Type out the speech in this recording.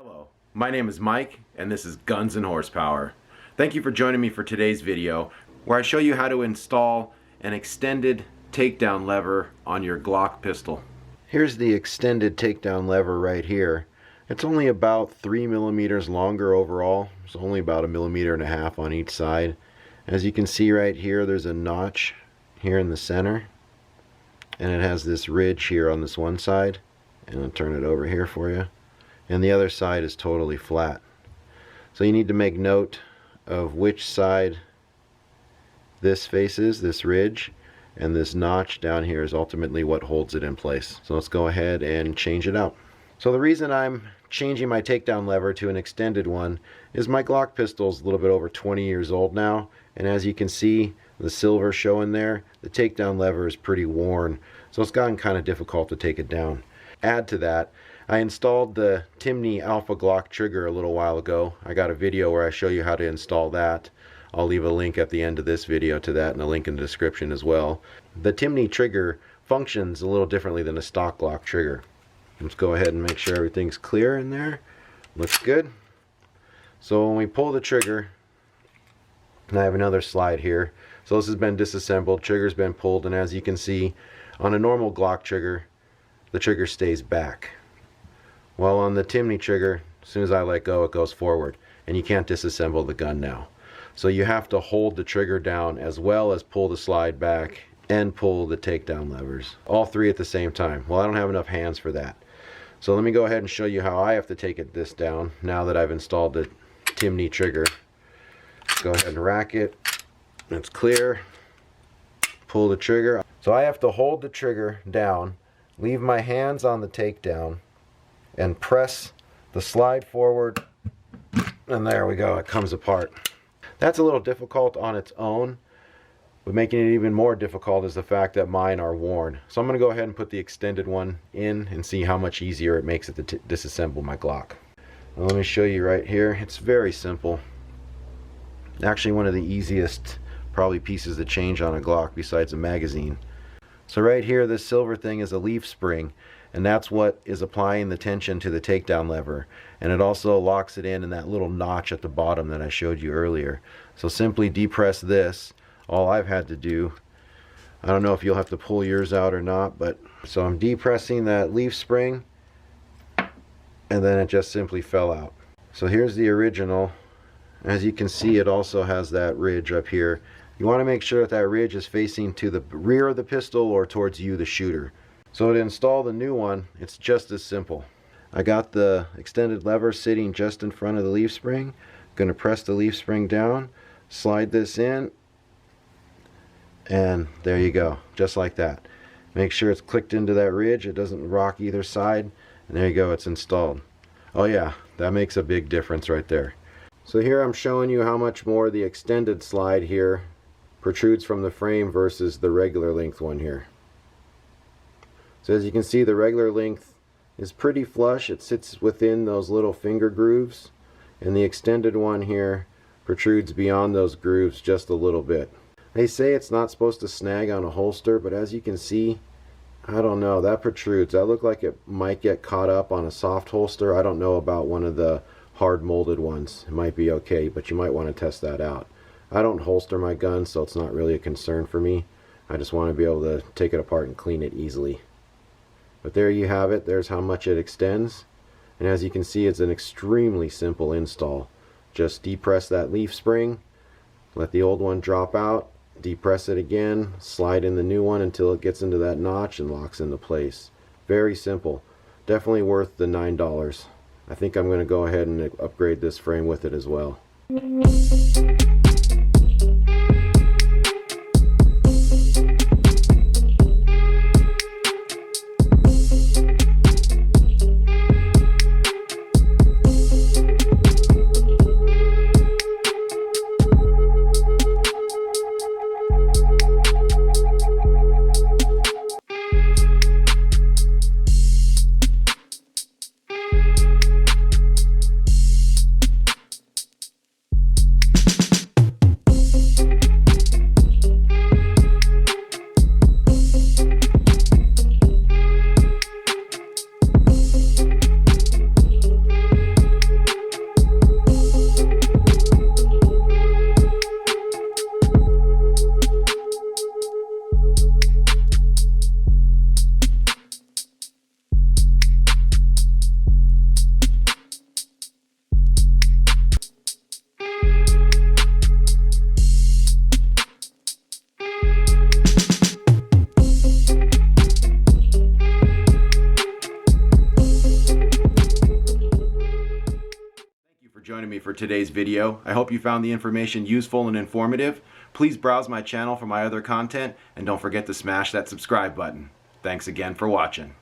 Hello, my name is Mike and this is Guns and Horsepower. Thank you for joining me for today's video where I show you how to install an extended takedown lever on your Glock pistol. Here's the extended takedown lever right here. It's only about 3 millimeters longer overall. It's only about 1.5 millimeters on each side. As you can see right here, there's a notch here in the center, and it has this ridge here on this one side, and I'll turn it over here for you, and the other side is totally flat. So you need to make note of which side this faces, this ridge, and this notch down here is ultimately what holds it in place. So let's go ahead and change it out. So the reason I'm changing my takedown lever to an extended one is my Glock pistol is a little bit over 20 years old now, and as you can see, the silver showing there, the takedown lever is pretty worn, so it's gotten kind of difficult to take it down. Add to that, I installed the Timney Alpha Glock Trigger a little while ago. I got a video where I show you how to install that. I'll leave a link at the end of this video to that and a link in the description as well. The Timney trigger functions a little differently than a stock Glock trigger. Let's go ahead and make sure everything's clear in there. Looks good. So when we pull the trigger, and I have another slide here. So this has been disassembled, trigger's been pulled, and as you can see, on a normal Glock trigger, the trigger stays back. While on the Timney trigger, as soon as I let go, it goes forward, and you can't disassemble the gun now. So you have to hold the trigger down as well as pull the slide back and pull the takedown levers. All three at the same time. Well, I don't have enough hands for that. So let me go ahead and show you how I have to take this down now that I've installed the Timney trigger. Go ahead and rack it. It's clear. Pull the trigger. So I have to hold the trigger down, leave my hands on the takedown, and press the slide forward, and there we go, it comes apart. That's a little difficult on its own, but making it even more difficult is the fact that mine are worn. So I'm going to go ahead and put the extended one in and see how much easier it makes it to disassemble my Glock. Now let me show you right here. It's very simple. Actually one of the easiest probably pieces to change on a Glock besides a magazine. So right here, this silver thing is a leaf spring, and that's what is applying the tension to the takedown lever, and it also locks it in that little notch at the bottom that I showed you earlier. So simply depress this. All I've had to do, I don't know if you'll have to pull yours out or not, but so I'm depressing that leaf spring, and then it just simply fell out. So here's the original. As you can see, it also has that ridge up here. You want to make sure that that ridge is facing to the rear of the pistol or towards you, the shooter. So to install the new one, it's just as simple. I got the extended lever sitting just in front of the leaf spring. I'm going to press the leaf spring down, slide this in, and there you go, just like that. Make sure it's clicked into that ridge, it doesn't rock either side, and there you go, it's installed. Oh yeah, that makes a big difference right there. So here I'm showing you how much more the extended slide here protrudes from the frame versus the regular length one here. So as you can see, the regular length is pretty flush. It sits within those little finger grooves, and the extended one here protrudes beyond those grooves just a little bit. They say it's not supposed to snag on a holster, but as you can see, I don't know, that protrudes. That looked like it might get caught up on a soft holster. I don't know about one of the hard molded ones. It might be okay, but you might want to test that out. I don't holster my gun, so it's not really a concern for me. I just want to be able to take it apart and clean it easily. But there you have it. There's how much it extends. And as you can see, it's an extremely simple install. Just depress that leaf spring, let the old one drop out, depress it again, slide in the new one until it gets into that notch and locks into place. Very simple. Definitely worth the $9. I think I'm going to go ahead and upgrade this frame with it as well. joining me for today's video. I hope you found the information useful and informative. Please browse my channel for my other content, and don't forget to smash that subscribe button. Thanks again for watching.